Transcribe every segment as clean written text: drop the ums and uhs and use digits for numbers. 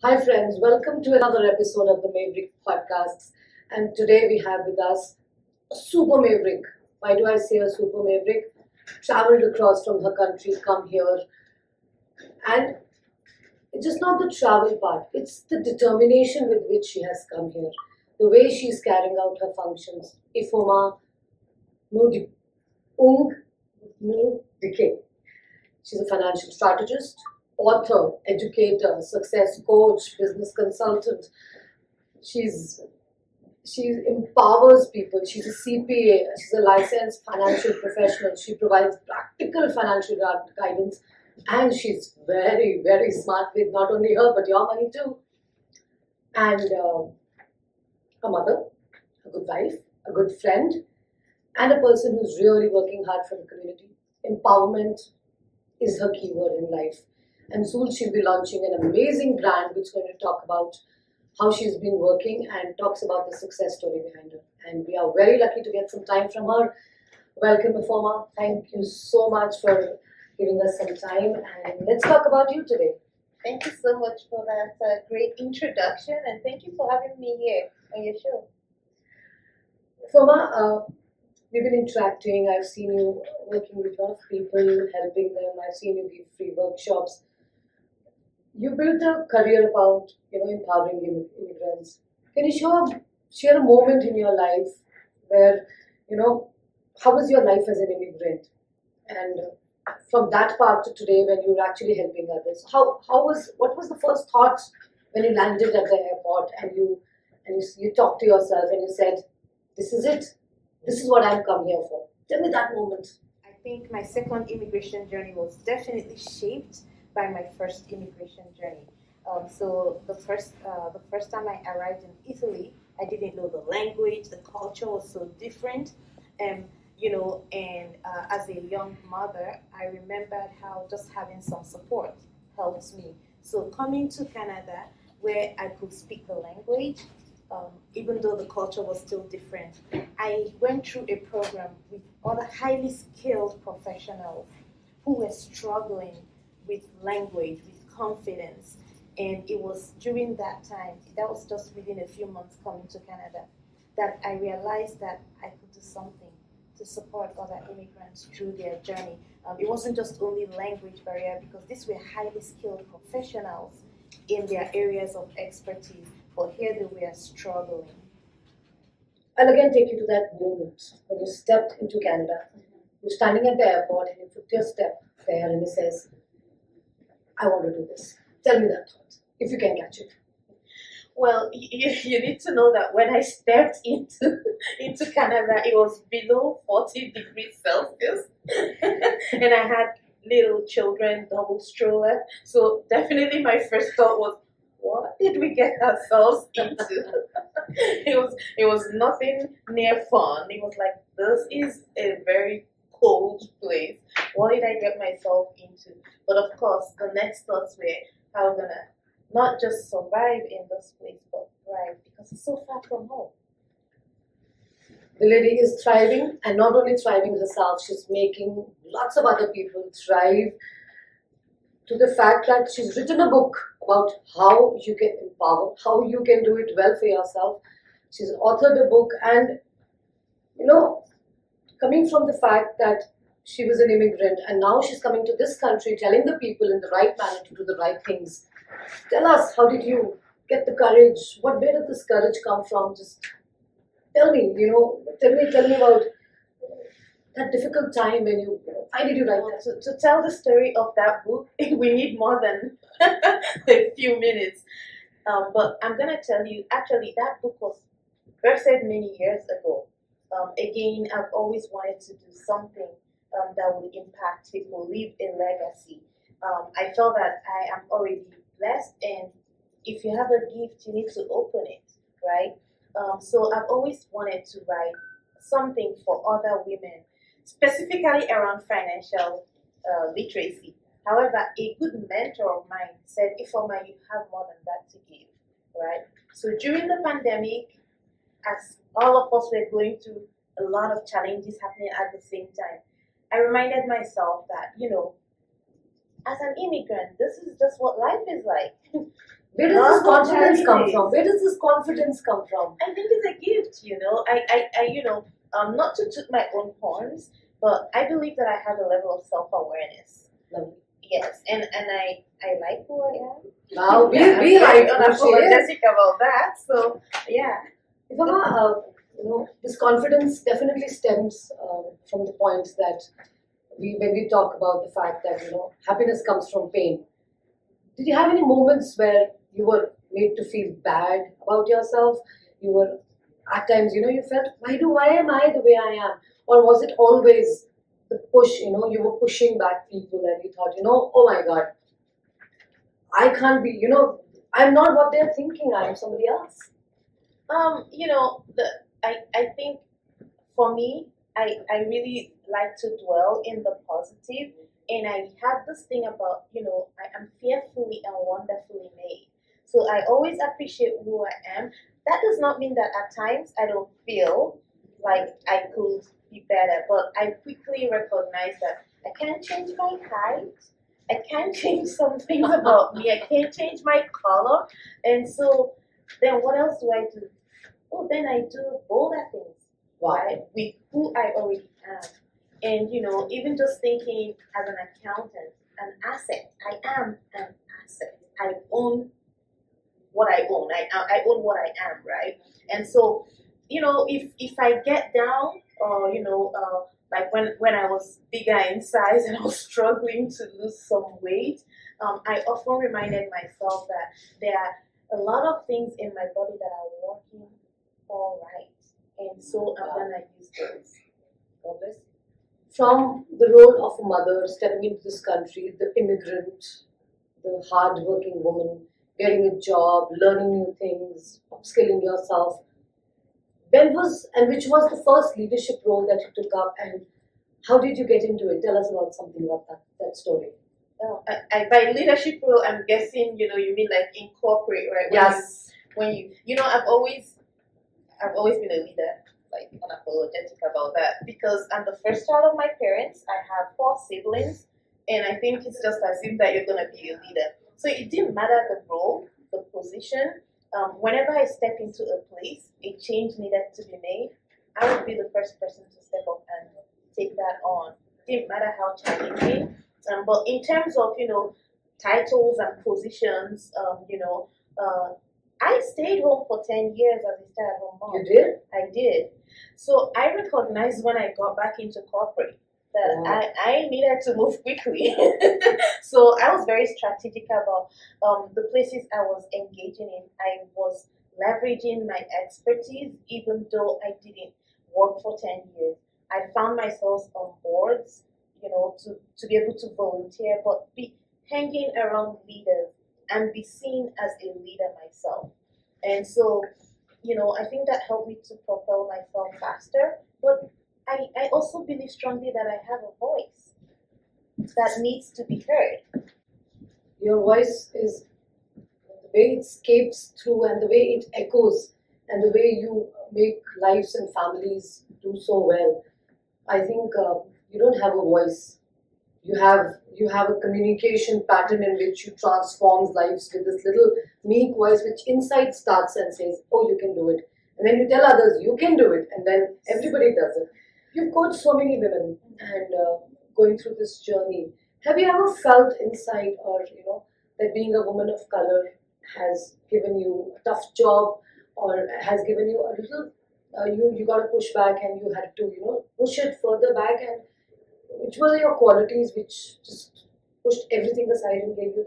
Hi friends, welcome to another episode of the Maverick podcasts. And today we have with us a super maverick. Why do I say a super maverick? Traveled across from her country, come here. And it's just not the travel part, it's the determination with which she has come here. The way she's carrying out her functions. 𝐓𝐿𝐴oma Ngwudike. She's a financial strategist, author, educator, success coach, business consultant. She's she empowers people. She's a CPA. She's a licensed financial professional. She provides practical financial guidance, and she's very, very smart with not only her but your money too. And a mother, a good wife, a good friend, and a person who's really working hard for the community. Empowerment is her keyword in life. And soon she'll be launching an amazing brand which is going to talk about how she's been working and talks about the success story behind her. And we are very lucky to get some time from her. Welcome, 𝐓𝐿𝐴oma. Thank you so much for giving us some time. And let's talk about you today. Thank you so much for that great introduction, and thank you for having me here on your show. 𝐓𝐿𝐴oma, we've been interacting. I've seen you working with a lot of people, helping them. I've seen you give free workshops. You built a career about empowering immigrants. Can you share a moment in your life where how was your life as an immigrant, and from that part to today when you're actually helping others? What was the first thought when you landed at the airport and you talked to yourself and you said, "This is it. This is what I'm come here for." Tell me that moment. I think my second immigration journey was definitely shaped by my first immigration journey. So the first time I arrived in Italy, I didn't know the language, the culture was so different, and as a young mother, I remembered how just having some support helps me. So coming to Canada, where I could speak the language, even though the culture was still different, I went through a program with other highly skilled professionals who were struggling with language, with confidence. And it was during that time, that was just within a few months coming to Canada, that I realized that I could do something to support other immigrants through their journey. It wasn't just only language barrier, because these were highly skilled professionals in their areas of expertise, but here they were struggling. I'll again take you to that moment when you stepped into Canada. You're standing at the airport and you put your step there and he says, "I want to do this." Tell me that thought, if you can catch it. Well, you need to know that when I stepped into Canada, it was below 40 degrees Celsius, and I had little children, double stroller. So definitely, my first thought was, "What did we get ourselves into?" it was nothing near fun. It was like, this is a very cold place. What did I get myself into? But of course, the next thoughts were, how we're gonna not just survive in this place, but thrive, because it's so far from home. The lady is thriving, and not only thriving herself, she's making lots of other people thrive, to the fact that she's written a book about how you can empower, how you can do it well for yourself. She's authored a book, and coming from the fact that she was an immigrant and now she's coming to this country telling the people in the right manner to do the right things. Tell us, how did you get the courage? Where did this courage come from? Just tell me, tell me about that difficult time when why did you write that? To tell the story of that book, we need more than a few minutes. But I'm going to tell you, actually, that book was birthed many years ago. Again, I've always wanted to do something that would impact people, leave a legacy. I felt that I am already blessed, and if you have a gift, you need to open it, right? So I've always wanted to write something for other women, specifically around financial literacy. However, a good mentor of mine said, "𝐓𝐿𝐴oma, you have more than that to give," right? So during the pandemic, as all of us were going through a lot of challenges happening at the same time, I reminded myself that, as an immigrant, this is just what life is like. Where does this confidence come from? Where does this confidence come from? I think it's a gift, not to toot my own horns, but I believe that I have a level of self-awareness. Lovely. Yes, and I like who I am. Wow, we I'm like unapologetic about that. So yeah. Ifeoma, this confidence definitely stems from the point that when we talk about the fact that happiness comes from pain. Did you have any moments where you were made to feel bad about yourself? You were at times, you felt, why am I the way I am? Or was it always the push, you were pushing back people and you thought, oh my God, I can't be, I'm not what they're thinking, I am somebody else. I think for me, I really like to dwell in the positive, and I have this thing about, I am fearfully and wonderfully made. So I always appreciate who I am. That does not mean that at times I don't feel like I could be better, but I quickly recognize that I can't change my height. I can't change some things about me. I can't change my color. And so then what else do I do? Oh, then I do bolder things, right? With who I already am. And, even just thinking as an accountant, an asset. I am an asset. I own what I own. I own what I am, right? And so, if I get down, or like when I was bigger in size and I was struggling to lose some weight, I often reminded myself that there are a lot of things in my body that are working all right, and so I'm gonna use those. God bless. From the role of a mother stepping into this country, the immigrant, the hard-working woman, getting a job, learning new things, upskilling yourself. Which was the first leadership role that you took up, and how did you get into it? Tell us about something about that story. By leadership role, I'm guessing you mean like in corporate, right? Yes. When you I've always been a leader, like unapologetic about that, because I'm the first child of my parents. I have 4 siblings, and I think it's just assumed that you're gonna be a leader. So it didn't matter the role, the position. Whenever I step into a place, a change needed to be made, I would be the first person to step up and take that on. Didn't matter how challenging. But in terms of titles and positions, I stayed home for 10 years as a stay-at-home mom. You did? I did. So I recognized when I got back into corporate that I needed to move quickly. So I was very strategic about the places I was engaging in. I was leveraging my expertise, even though I didn't work for 10 years. I found myself on boards, to be able to volunteer, but be hanging around leaders and be seen as a leader myself. And so, I think that helped me to propel myself faster. But I also believe strongly that I have a voice that needs to be heard. Your voice is the way it escapes through and the way it echoes and the way you make lives and families do so well. I think you don't have a voice. You have a communication pattern in which you transform lives with this little meek voice which inside starts and says, oh, you can do it. And then you tell others, you can do it. And then everybody does it. You've coached so many women and going through this journey. Have you ever felt inside or, that being a woman of color has given you a tough job or has given you a little, you got to push back and you had to, push it further back, and which were your qualities which just pushed everything aside and gave you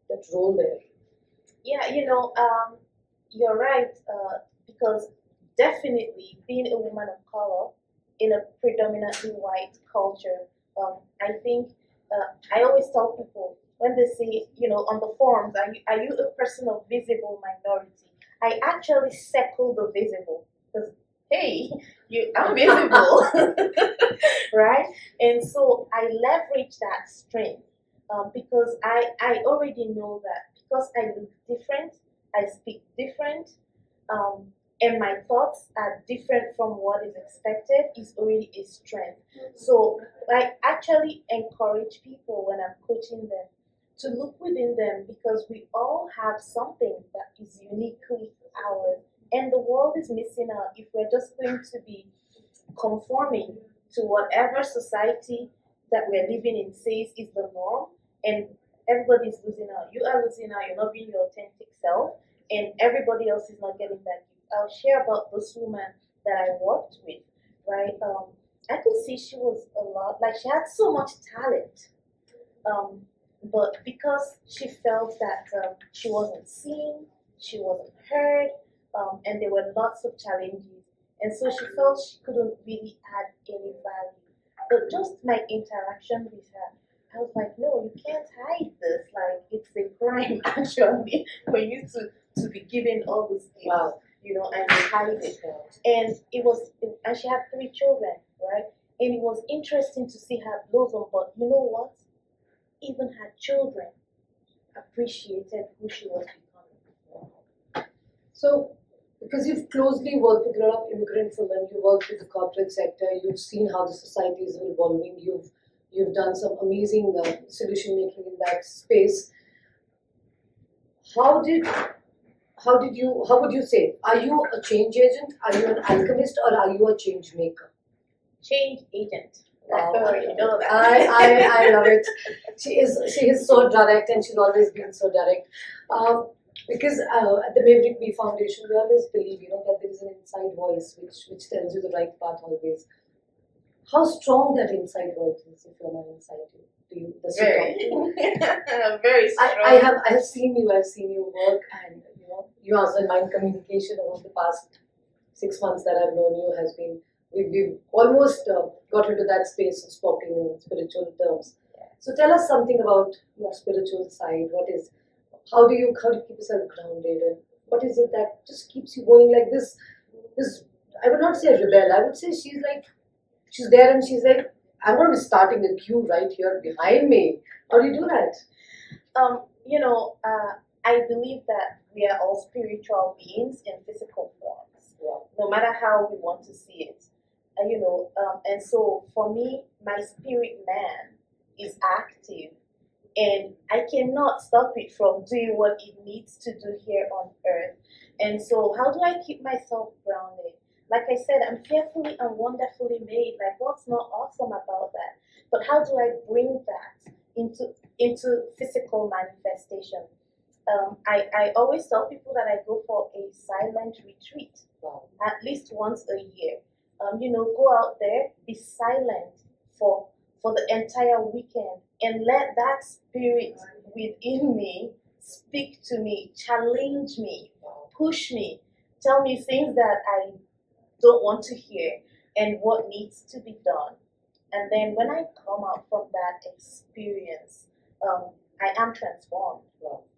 that role there? Yeah, you're right, because definitely being a woman of color in a predominantly white culture, I think I always tell people when they say, on the forums, are you a person of visible minority? I actually circle the visible because, hey, I'm visible, right? And so I leverage that strength because I already know that because I look different, I speak different, and my thoughts are different from what is expected is already a strength. So I actually encourage people when I'm coaching them to look within them, because we all have something that is uniquely ours, and the world is missing out if we're just going to be conforming to whatever society that we're living in says is the norm, and everybody's losing out. You are losing out, you're not being your authentic self, and everybody else is not getting that gift. I'll share about this woman that I worked with, right? I could see she was a lot, like she had so much talent, but because she felt that she wasn't seen, she wasn't heard, and there were lots of challenges, and so she felt she couldn't really add any value. But just my interaction with her, I was like, no, you can't hide this. Like, it's a crime actually for you to be given all this gifts, Wow. you know, and you hide it. And and she had 3 children, right? And it was interesting to see her blossom. But you know what? Even her children appreciated who she was becoming. So, because you've closely worked with a lot of immigrant women, you worked with the corporate sector, you've seen how the society is evolving, you've done some amazing solution making in that space. How would you say, are you a change agent, are you an alchemist, or are you a change maker? Change agent. Wow. You know that. I love it. She is so direct, and she's always been so direct. Because at the Maverick Foundation, we always believe, that there is an inside voice which tells you the right path always. How strong that inside voice is, if you're not inside you? Does you talk to? Very strong. I have seen you work, and you as in mind communication over the past 6 months that I've known you has been, we've almost got into that space of spoken in spiritual terms. Yeah. So tell us something about your spiritual side. How do you keep yourself grounded, and what is it that just keeps you going like this? I would not say a rebel. I would say she's there and she's like, I'm going to be starting the queue right here behind me. How do you do that? I believe that we are all spiritual beings in physical forms, Yeah. no matter how we want to see it. And so for me, my spirit man is active, and I cannot stop it from doing what it needs to do here on earth. And so how do I keep myself grounded? Like I said, I'm fearfully and wonderfully made. Like, what's not awesome about that? But how do I bring that into physical manifestation? I always tell people that I go for a silent retreat, at least once a year. Go out there, be silent for the entire weekend, and let that spirit within me speak to me, challenge me, push me, tell me things that I don't want to hear and what needs to be done. And then when I come out from that experience, I am transformed.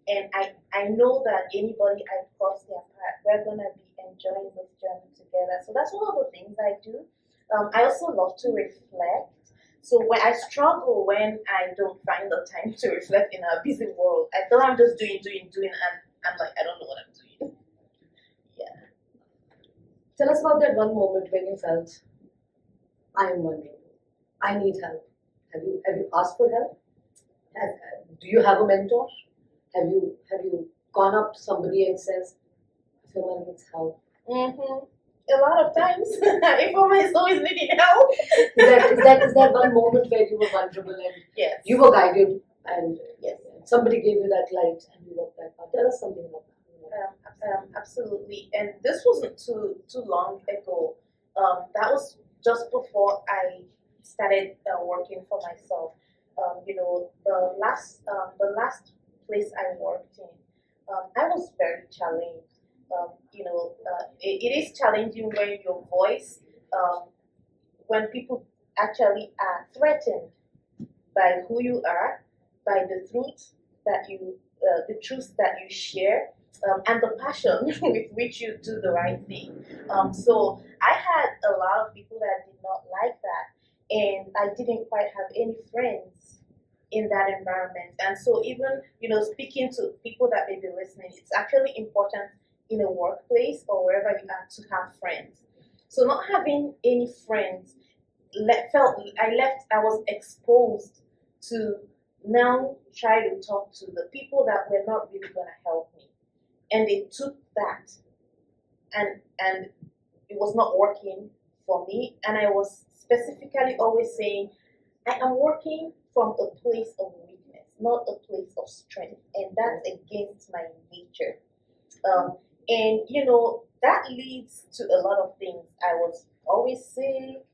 And I know that anybody I cross their path, we're going to be enjoying this journey together. So that's one of the things I do. I also love to reflect. So when I struggle when I don't find the time to reflect in our busy world, I feel I'm just doing, and I'm like, I don't know what I'm doing. Yeah. Tell us about that one moment when you felt, I am vulnerable, I need help. Have you asked for help? Do you have a mentor? Have you gone up to somebody and says, Ifeoma needs help? Mm-hmm. A lot of times, Ifeoma is always needing help. Is that one moment where you were vulnerable and Yes. you were guided, and Yes. somebody gave you that light and you walked that path? Tell us something about that. Absolutely. And this wasn't too long ago. That was just before I started working for myself. The last place I worked in, I was very challenged. It is challenging when your voice, when people actually are threatened by who you are, by the truth that you share, and the passion with which you do the right thing. So I had a lot of people that did not like that, and I didn't quite have any friends in that environment. And so even, speaking to people that may be listening, it's actually important in a workplace or wherever you are to have friends. So not having any friends, I was exposed to now try to talk to the people that were not really going to help me. And they took that, and it was not working for me. And I was specifically always saying, I am working from a place of weakness, not a place of strength. And that's against my nature. And that leads to a lot of things. I was always sick.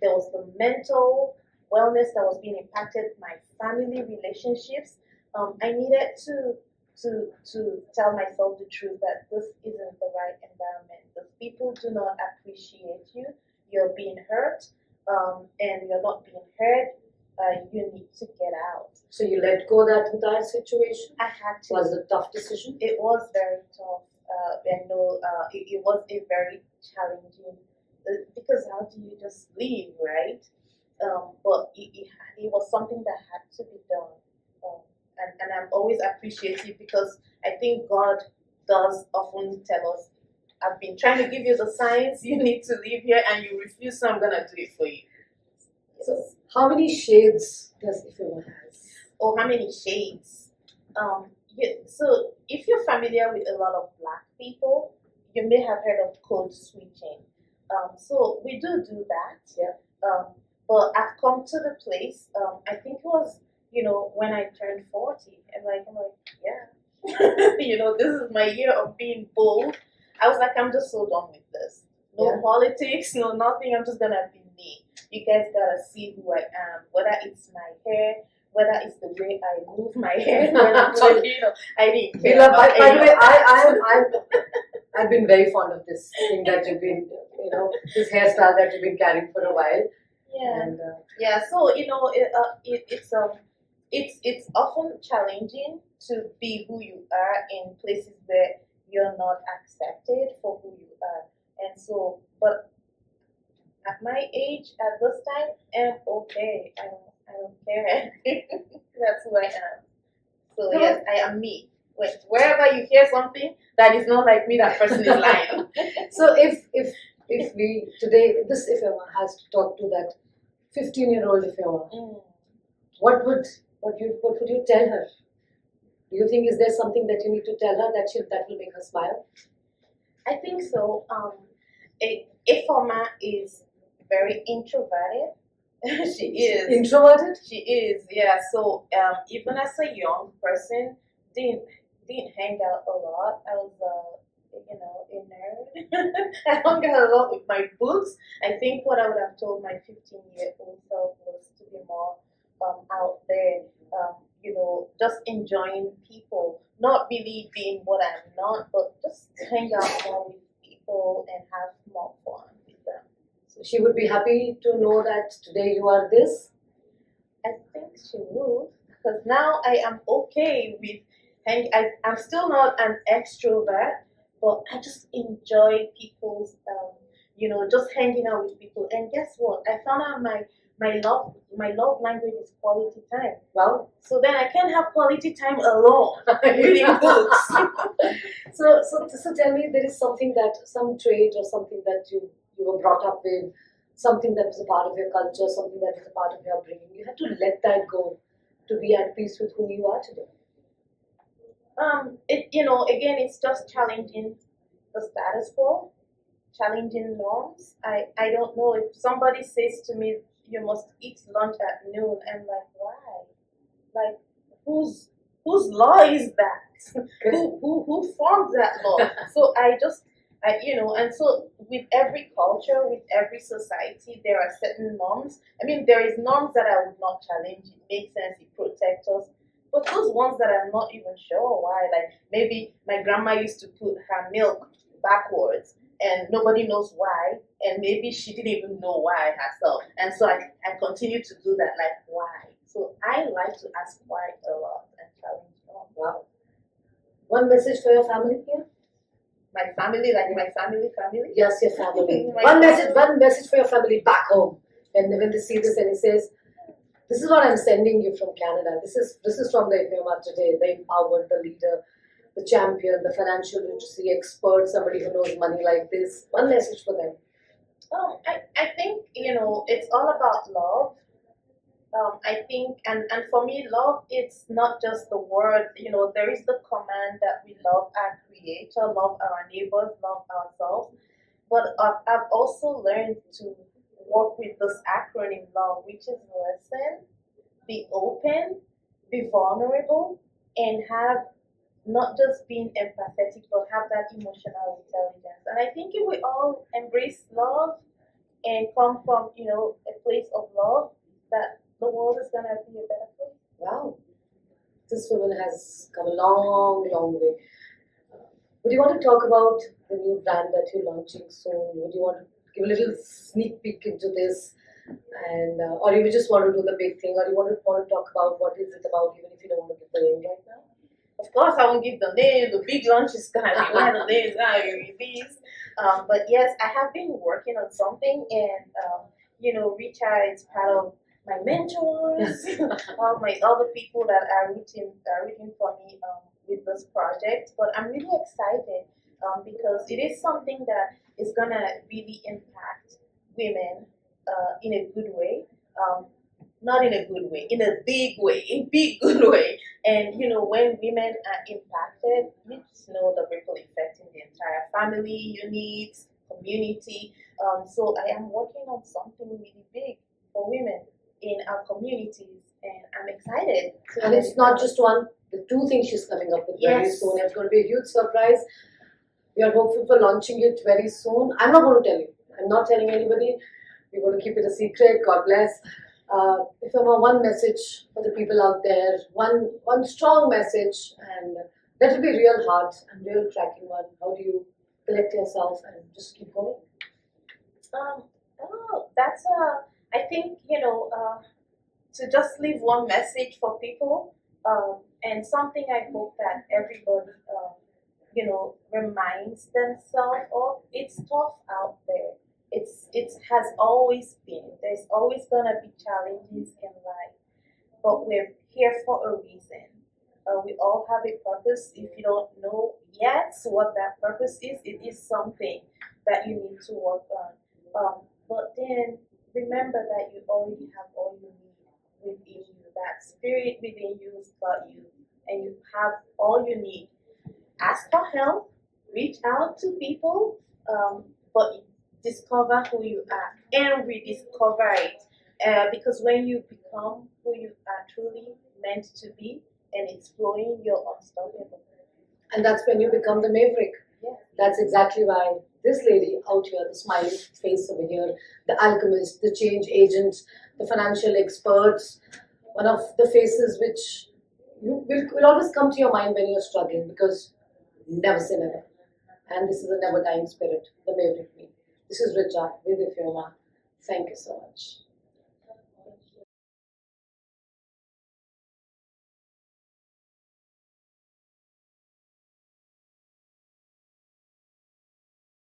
There was the mental wellness that was being impacted, my family relationships. I needed to tell myself the truth that this isn't the right environment. The people do not appreciate you. You're being hurt, and you're not being heard. You need to get out. So you let go of that entire situation? I had to. Was it a tough decision? It was very tough. I know it was a very challenging, because how do you just leave, right? But it was something that had to be done. And I'm always appreciative, because I think God does often tell us, I've been trying to give you the signs, you need to leave here, and you refuse, so I'm going to do it for you. So how many shades does 𝐓𝐿ma has? Or how many shades? So if you're familiar with a lot of Black people, you may have heard of code switching. So we do that. Yeah. But I've come to the place, I think it was, when I turned 40, I'm like, yeah, this is my year of being bold. I was like, I'm just so done with this. No politics, no nothing. I'm just gonna be me. You guys gotta see who I am. Whether it's my hair, whether it's the way I move my hair when I'm talking, I didn't care. By the way, I've been very fond of this thing that you've been, this hairstyle that you've been carrying for a while. Yeah. And, So it's often challenging to be who you are in places where you're not accepted for who you are. And so, but at my age, at this time, I'm okay. I don't care. That's who I am. So yes, I am me. Wherever you hear something that is not like me, that person is lying. So if we today, this 𝐓𝐿ma has to talk to that 15-year-old 𝐓𝐿ma, what would you tell her? Do you think, is there something that you need to tell her that will make her smile? I think so. 𝐓𝐿ma is very introverted. She is. Introverted? She is, yeah. So even as a young person, didn't hang out a lot. I was a nerd. I hung out a lot with my books. I think what I would have told my 15-year-old self was to be more out there, just enjoying people, not really being what I'm not, but just hang out more with people and have more fun with them. So she would be happy to know that today you are this? I think she would, because now I am okay with I'm still not an extrovert, but I just enjoy people's, just hanging out with people. And guess what? I found out my love language is quality time. Well, so then I can have quality time alone reading books. So tell me, there is some trait or something that you were brought up with, something that was a part of your culture, something that was a part of your upbringing. You had to let that go to be at peace with who you are today. Again, it's just challenging the status quo, challenging norms. I don't know, if somebody says to me, you must eat lunch at noon, I'm like, why? Like, whose law is that? who formed that law? So and so with every culture, with every society, there are certain norms. I mean, there is norms that I would not challenge. It makes sense, it protects us. But those ones that I'm not even sure why, like maybe my grandma used to put her milk backwards and nobody knows why, and maybe she didn't even know why herself. And so I continue to do that, like, why? So I like to ask why a lot and challenge them. Wow. One message for your family here? My family, like my family? Yes, your family. One message for your family back home. And when they see this and he says, this is what I'm sending you from Canada. This is from the 𝐓𝐿ma today, the empowered, the leader, the champion, the financial literacy expert, somebody who knows money like this. One message for them. I think, it's all about love. I think, and for me, love, it's not just the word. There is the command that we love our Creator, love our neighbors, love ourselves. But I've also learned to work with this acronym love, which is listen, be open, be vulnerable, and have not just being empathetic, but have that emotional intelligence. And I think if we all embrace love and come from, a place of love, that the world is gonna be a better place. Wow, this woman has come a long, long way. Would you want to talk about the new brand that you're launching soon? Would you want to give a little sneak peek into this? And or you just want to do the big thing, or you want to talk about what is it about, even if you don't want to give the name right now? Of course, I won't give the name. The big launch is gonna be one of the names gonna be these. But yes, I have been working on something, and Richa is part of my mentors, all my other people that are rooting for me with this project. But I'm really excited because it is something that is gonna really impact women in a good way. Not in a good way, in a big way, a big good way. And when women are impacted, you just know the ripple effect in the entire family, units, community. So I am working on something really big for women in our communities, and I'm excited. And it's not just one, the two things she's coming up with very Yes. soon. It's going to be a huge surprise. We are hopeful for launching it very soon. I'm not going to tell you. I'm not telling anybody. We're going to keep it a secret. God bless. Ifeoma, one message for the people out there, one strong message, and that will be real hard and real tracking one. How do you collect yourself and just keep going? That's I think to just leave one message for people, and something I hope that everybody reminds themselves of. It's tough out there. It has always been. There's always gonna be challenges in life, but we're here for a reason. We all have a purpose. If you don't know yet what that purpose is, it is something that you need to work on. But then remember that you already have all you need within you. That spirit within you has got you, and you have all you need. Ask for help, reach out to people, but discover who you are and rediscover it. Because when you become who you are truly meant to be and it's flowing, you're unstoppable. And that's when you become the Maverick. Yeah. That's exactly why this lady out here, the smiling face over here, the alchemist, the change agent, the financial experts, one of the faces which will always come to your mind when you're struggling, because never say never. And this is a never dying spirit, the Maverick me. This is Richa with Ifeoma. Thank you so much.